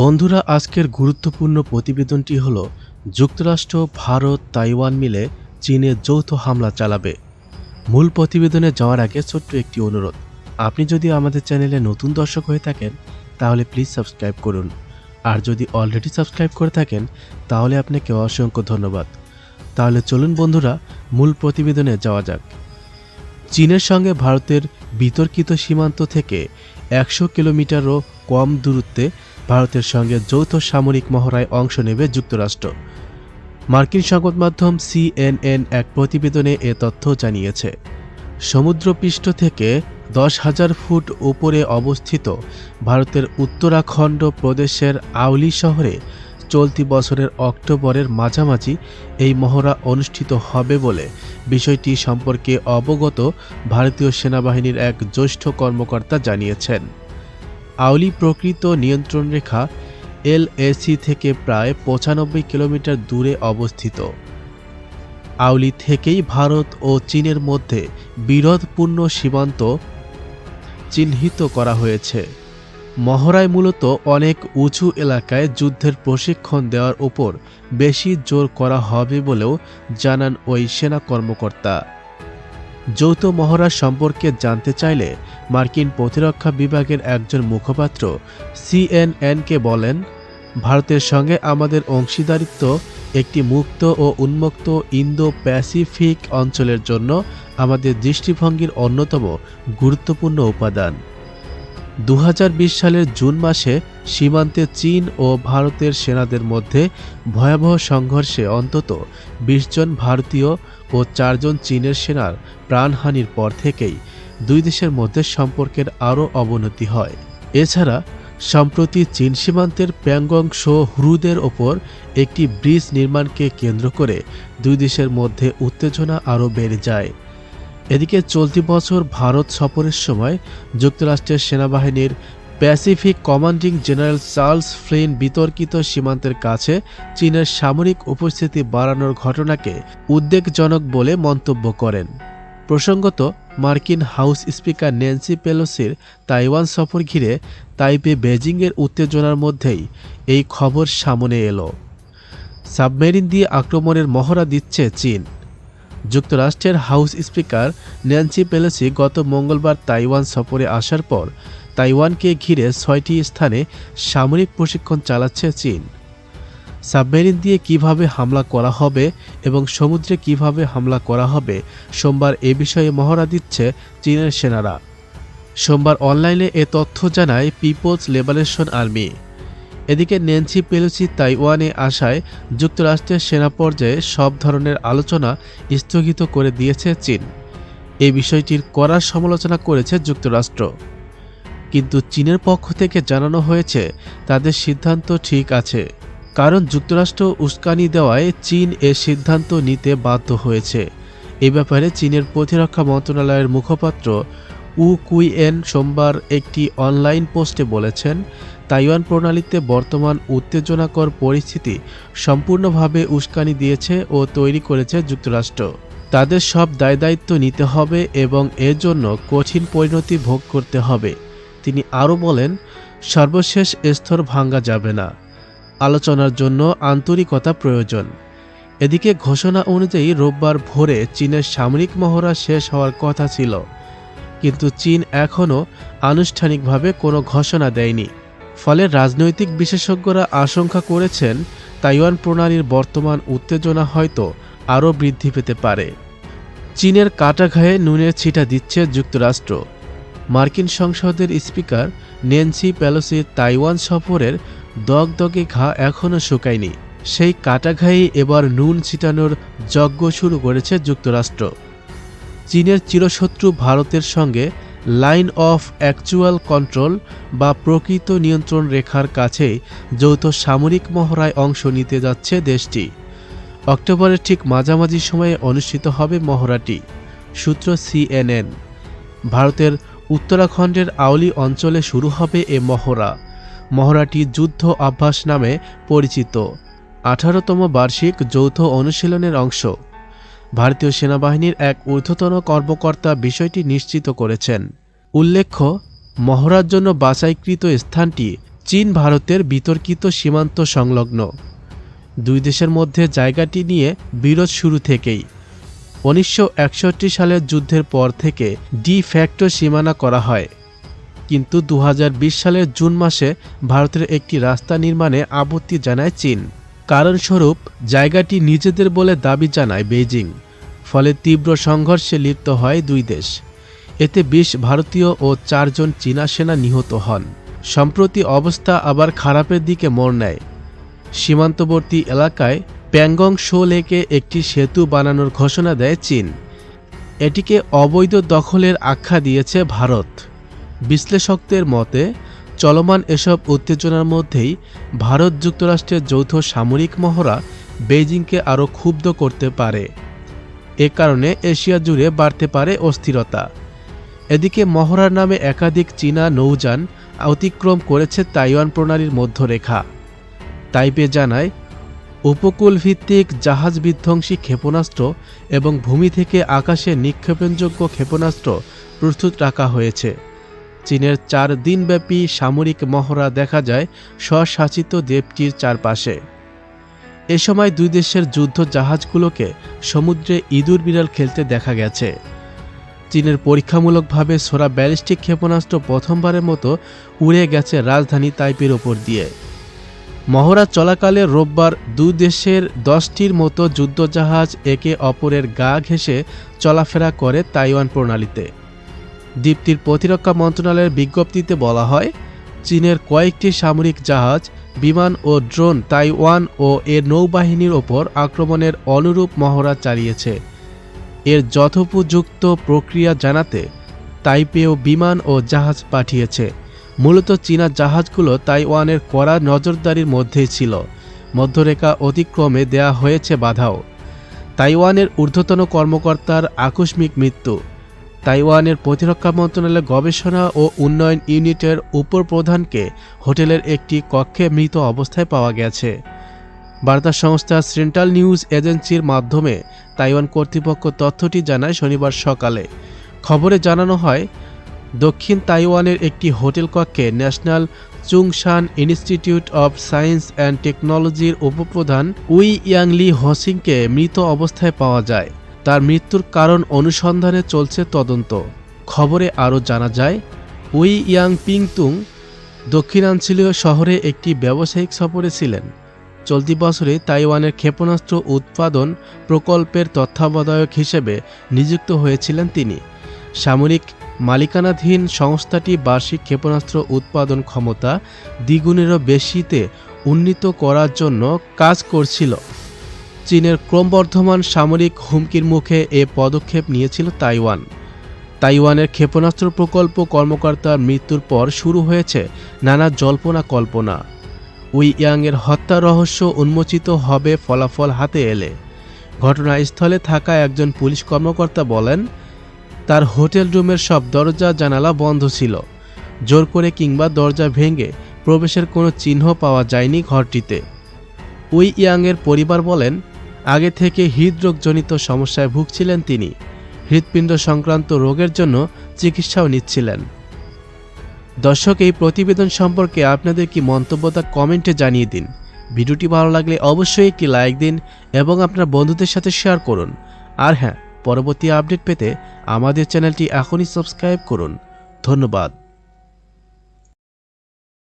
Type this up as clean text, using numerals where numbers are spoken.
বন্ধুরা, আজকের গুরুত্বপূর্ণ প্রতিবেদনটি হলো যুক্তরাষ্ট্র, ভারত, তাইওয়ান মিলে চীনে যৌথ হামলা চালাবে। মূল প্রতিবেদনে যাওয়ার আগে ছোট্ট একটি অনুরোধ, আপনি যদি আমাদের চ্যানেলে নতুন দর্শক হয়ে থাকেন তাহলে প্লিজ সাবস্ক্রাইব করুন, আর যদি অলরেডি সাবস্ক্রাইব করে থাকেন তাহলে আপনাকে অসংখ্য ধন্যবাদ। তাহলে চলুন বন্ধুরা, মূল প্রতিবেদনে যাওয়া যাক। চীনের সঙ্গে ভারতের বিতর্কিত সীমান্ত থেকে 100 কিলোমিটারও কম দূরত্বে ভারতের সঙ্গে যৌথ সামরিক মহড়ায় অংশ নেবে যুক্তরাষ্ট্র। মার্কিন সংবাদ মাধ্যম CNN এক প্রতিবেদনে এ তথ্য জানিয়েছে। সমুদ্রপৃষ্ঠ থেকে 10,000 ফুট উপরে অবস্থিত ভারতের উত্তরাখণ্ড প্রদেশের আওলি শহরে চলতি বছরের অক্টোবরের মাঝামাঝি এই মহড়া অনুষ্ঠিত হবে বলে বিষয়টি সম্পর্কে অবগত ভারতীয় সেনাবাহিনীর এক জ্যেষ্ঠ কর্মকর্তা জানিয়েছেন। আওলি প্রকৃত নিয়ন্ত্রণ রেখা LAC থেকে প্রায় 95 কিলোমিটার দূরে অবস্থিত। আওলি থেকেই ভারত ও চীনের মধ্যে বিরোধপূর্ণ সীমান্ত চিহ্নিত করা হয়েছে। মহড়ায় মূলত অনেক উঁচু এলাকায় যুদ্ধের প্রশিক্ষণ দেওয়ার উপর বেশি জোর করা হবে বলেও জানান ওই সেনা কর্মকর্তা। যৌথ মহড়া সম্পর্কে জানতে চাইলে মার্কিন প্রতিরক্ষা বিভাগের একজন মুখপাত্র CNN-কে বলেন, ভারতের সঙ্গে আমাদের অংশীদারিত্ব একটি মুক্ত ও উন্মুক্ত ইন্দো প্যাসিফিক অঞ্চলের জন্য আমাদের দৃষ্টিভঙ্গির অন্যতম গুরুত্বপূর্ণ উপাদান। 2020 সালের জুন মাসে সীমান্তে চীন ও ভারতের সেনাদের মধ্যে ভয়াবহ সংঘর্ষে অন্তত 20 জন ভারতীয় ও 4 জন চীনের সেনার প্রাণহানির পর থেকেই দুই দেশের মধ্যে সম্পর্কের আরও অবনতি হয়। এছাড়া সম্প্রতি চীন সীমান্তের প্যাংগং শো হ্রদের ওপর একটি ব্রিজ নির্মাণকে কেন্দ্র করে দুই দেশের মধ্যে উত্তেজনা আরও বেড়ে যায়। এদিকে চলতি বছর ভারত সফরের সময় যুক্তরাষ্ট্রের সেনাবাহিনীর Pacific commanding general Charles Flynn বিতর্কিত সীমান্তের কাছে চীনের সামরিক উপস্থিতি বাড়ানোর ঘটনাকে উদ্বেগজনক বলে মন্তব্য করেন। প্রসঙ্গত, মার্কিন হাউস স্পিকার ন্যান্সি পেলোসির তাইওয়ান সফর ঘিরে তাইপে বেজিংয়ের উত্তেজনার মধ্যেই এই খবর সামনে এলো। সাবমেরিন দিয়ে আক্রমণের মহড়া দিচ্ছে চীন। যুক্তরাষ্ট্রের হাউস স্পিকার ন্যান্সি পেলোসি গত মঙ্গলবার তাইওয়ান সফরে আসার পর তাইওয়ানকে ঘিরে 6টি স্থানে সামরিক প্রশিক্ষণ চালাচ্ছে চীন। সাবমেরিন দিয়ে কিভাবে হামলা করা হবে এবং সমুদ্রে কিভাবে হামলা করা হবে, সোমবার এ বিষয়ে মহড়া দিচ্ছে চীনের সেনারা। সোমবার অনলাইনে এ তথ্য জানায় পিপলস লিবারেশন আর্মি। এদিকে ন্যান্সি পেলোসি তাইওয়ানে আসায় যুক্তরাষ্ট্রের সেনা পর্যায়ে সব ধরনের আলোচনা স্থগিত করে দিয়েছে চীন। এই বিষয়টির কড়া সমালোচনা করেছে যুক্তরাষ্ট্র, কিন্তু চীনের পক্ষ থেকে জানানো হয়েছে তাদের সিদ্ধান্ত ঠিক আছে, কারণ যুক্তরাষ্ট্র উস্কানি দেওয়ায় চীন এ সিদ্ধান্ত নিতে বাধ্য হয়েছে। এ ব্যাপারে চীনের প্রতিরক্ষা মন্ত্রণালয়ের মুখপাত্র উ কুইয়েন সোমবার একটি অনলাইন পোস্টে বলেছেন, তাইওয়ান প্রণালীতে বর্তমান উত্তেজনাকর পরিস্থিতি সম্পূর্ণভাবে উস্কানি দিয়েছে ও তৈরি করেছে যুক্তরাষ্ট্র। তাদের সব দায়দায়িত্ব নিতে হবে এবং এর জন্য কঠিন পরিণতি ভোগ করতে হবে। তিনি আরও বলেন, সর্বশেষ স্তর ভাঙা যাবে না, আলোচনার জন্য আন্তরিকতা প্রয়োজন। এদিকে ঘোষণা অনুযায়ী রোববার ভোরে চীনের সামরিক মহড়া শেষ হওয়ার কথা ছিল, কিন্তু চীন এখনও আনুষ্ঠানিকভাবে কোনো ঘোষণা দেয়নি। ফলে রাজনৈতিক বিশেষজ্ঞরা আশঙ্কা করেছেন তাইওয়ান প্রণালীর বর্তমান উত্তেজনা হয়তো আরও বৃদ্ধি পেতে পারে। চীনের কাটা ঘায়ে নুনের ছিটা দিচ্ছে যুক্তরাষ্ট্র। মার্কিন সংসদের স্পিকার ন্যান্সি পেলোসির তাইওয়ান সফরের দগদগে ঘা এখনও শুকায়নি। সেই কাটা ঘায়েই এবার নুন ছিটানোর যজ্ঞ শুরু করেছে যুক্তরাষ্ট্র। চীনের চিরশত্রু ভারতের সঙ্গে লাইন অফ অ্যাকচুয়াল কন্ট্রোল বা প্রকৃত নিয়ন্ত্রণ রেখার কাছে যৌথ সামরিক মহড়ায় অংশ নিতে যাচ্ছে দেশটি। অক্টোবরের ঠিক মাঝামাঝি সময়ে অনুষ্ঠিত হবে মহড়াটি। সূত্র CNN। ভারতের উত্তরাখণ্ডের আওলি অঞ্চলে শুরু হবে এ মহড়া। মহড়াটি যুদ্ধ অভ্যাস নামে পরিচিত 18তম বার্ষিক যৌথ অনুশীলনের অংশ। ভারতীয় সেনাবাহিনীর এক ঊর্ধ্বতন কর্মকর্তা বিষয়টি নিশ্চিত করেছেন। উল্লেখ্য, মহড়ার জন্য বাছাইকৃত স্থানটি চীন ভারতের বিতর্কিত সীমান্ত সংলগ্ন। দুই দেশের মধ্যে জায়গাটি নিয়ে বিরোধ শুরু থেকেই। 1961 সালের যুদ্ধের পর থেকে ডি ফ্যাক্টো সীমানা করা হয়, কিন্তু 2020 সালের জুন মাসে ভারতের একটি রাস্তা নির্মাণে আপত্তি জানায় চীন। কারণস্বরূপ জায়গাটি নিজেদের বলে দাবি জানায় বেইজিং। ফলে তীব্র সংঘর্ষে লিপ্ত হয় দুই দেশ। এতে 20 ভারতীয় ও 4 জন চীনা সেনা নিহত হন। সম্প্রতি অবস্থা আবার খারাপের দিকে মোড় নেয়। সীমান্তবর্তী এলাকায় প্যাংগং শো লেকে একটি সেতু বানানোর ঘোষণা দেয় চীন। এটিকে অবৈধ দখলের আখ্যা দিয়েছে ভারত। বিশ্লেষকদের মতে চলমান এসব উত্তেজনার মধ্যেই ভারত যুক্তরাষ্ট্রের যৌথ সামরিক মহড়া বেইজিংকে আরও ক্ষুব্ধ করতে পারে। এ কারণে এশিয়া জুড়ে বাড়তে পারে অস্থিরতা। এদিকে মহড়ার নামে একাধিক চীনা নৌযান অতিক্রম করেছে তাইওয়ান প্রণালীর মধ্যরেখা। তাইপে জানায়, উপকূল ভিত্তিক জাহাজ বিধ্বংসী ক্ষেপণাস্ত্র এবং ভূমি থেকে আকাশে নিক্ষেপণযোগ্য ক্ষেপণাস্ত্র প্রস্তুত রাখা হয়েছে। চীনের 4 দিনব্যাপী সামরিক মহড়া দেখা যায় স্বশাসিত দ্বীপটির চারপাশে। এ সময় দুই দেশের যুদ্ধ জাহাজগুলোকে সমুদ্রে ইঁদুর বিড়াল খেলতে দেখা গেছে। চীনের পরীক্ষামূলকভাবে ছোড়া ব্যালিস্টিক ক্ষেপণাস্ত্র প্রথমবারের মতো উড়ে গেছে রাজধানী তাইপের ওপর দিয়ে। মহড়া চলাকালে রোববার দুই দেশের 10টির মতো যুদ্ধজাহাজ একে অপরের গা ঘেঁষে চলাফেরা করে তাইওয়ান প্রণালীতে। দ্বীপটির প্রতিরক্ষা মন্ত্রণালয়ের বিজ্ঞপ্তিতে বলা হয়, চীনের কয়েকটি সামরিক জাহাজ, বিমান ও ড্রোন তাইওয়ান ও এর নৌবাহিনীর ওপর আক্রমণের অনুরূপ মহড়া চালিয়েছে। এর যথোপযুক্ত প্রক্রিয়া জানাতে তাইপেও বিমান ও জাহাজ পাঠিয়েছে। মূলত চীনা জাহাজগুলো তাইওয়ানের কড়া নজরদারির মধ্যেই ছিল। মধ্যরেখা অতিক্রমে দেয়া হয়েছে বাধাও। তাইওয়ানের ঊর্ধ্বতন কর্মকর্তার আকস্মিক মৃত্যু। তাইওয়ানের প্রতিরক্ষা মন্ত্রণালয়ের গবেষণা ও উন্নয়ন ইউনিটের উপপ্রধানকে হোটেলের একটি কক্ষে মৃত অবস্থায় পাওয়া গেছে। বার্তা সংস্থা সেন্ট্রাল নিউজ এজেন্সির মাধ্যমে তাইওয়ান কর্তৃপক্ষ তথ্যটি জানায় শনিবার সকালে। খবরে জানানো হয়, দক্ষিণ তাইওয়ানের একটি হোটেল কক্ষে national Chungshan institute of science and টেকনোলজির উপপ্রধান উই ইয়াংলি হোসিংকে মৃত অবস্থায় পাওয়া যায়। তার মৃত্যুর কারণ অনুসন্ধানে চলছে তদন্ত। খবরে আরও জানা যায়, উই ইয়াং পিংতুং দক্ষিণাঞ্চলীয় শহরে একটি ব্যবসায়িক সফরে ছিলেন। চলতি বছরে তাইওয়ানের ক্ষেপণাস্ত্র উৎপাদন প্রকল্পের তত্ত্বাবধায়ক হিসেবে নিযুক্ত হয়েছিলেন তিনি। সামরিক মালিকানাধীন সংস্থাটি বার্ষিক ক্ষেপণাস্ত্র উৎপাদন ক্ষমতা দ্বিগুণেরও বেশিতে উন্নীত করার জন্য কাজ করছিল। চীনের ক্রমবর্ধমান সামরিক হুমকির মুখে এ পদক্ষেপ নিয়েছিল তাইওয়ান। তাইওয়ানের ক্ষেপণাস্ত্র প্রকল্প কর্মকর্তার মৃত্যুর পর শুরু হয়েছে নানা জল্পনা কল্পনা। উই ইয়াংয়ের হত্যা রহস্য উন্মোচিত হবে ফলাফল হাতে এলে। ঘটনাস্থলে থাকা একজন পুলিশ কর্মকর্তা বলেন, তার হোটেল রুমের সব দরজা জানালা বন্ধ ছিল। জোর করে কিংবা দরজা ভেঙে প্রবেশের কোনো চিহ্ন পাওয়া যায়নি ঘরটিতে। উই ইয়াংয়ের পরিবার বলেন, আগে থেকে হৃদরোগজনিত সমস্যায় ভুগছিলেন তিনি। হৃৎপিণ্ড সংক্রান্ত রোগের জন্য চিকিৎসাও নিচ্ছিলেন। দর্শক, এই প্রতিবেদন সম্পর্কে আপনাদের কি মন্তব্য তা কমেন্টে জানিয়ে দিন। ভিডিওটি ভালো লাগলে অবশ্যই একটি লাইক দিন এবং আপনার বন্ধুদের সাথে শেয়ার করুন। আর হ্যাঁ, পরবর্তী আপডেট পেতে আমাদের চ্যানেলটি এখনই সাবস্ক্রাইব করুন। ধন্যবাদ।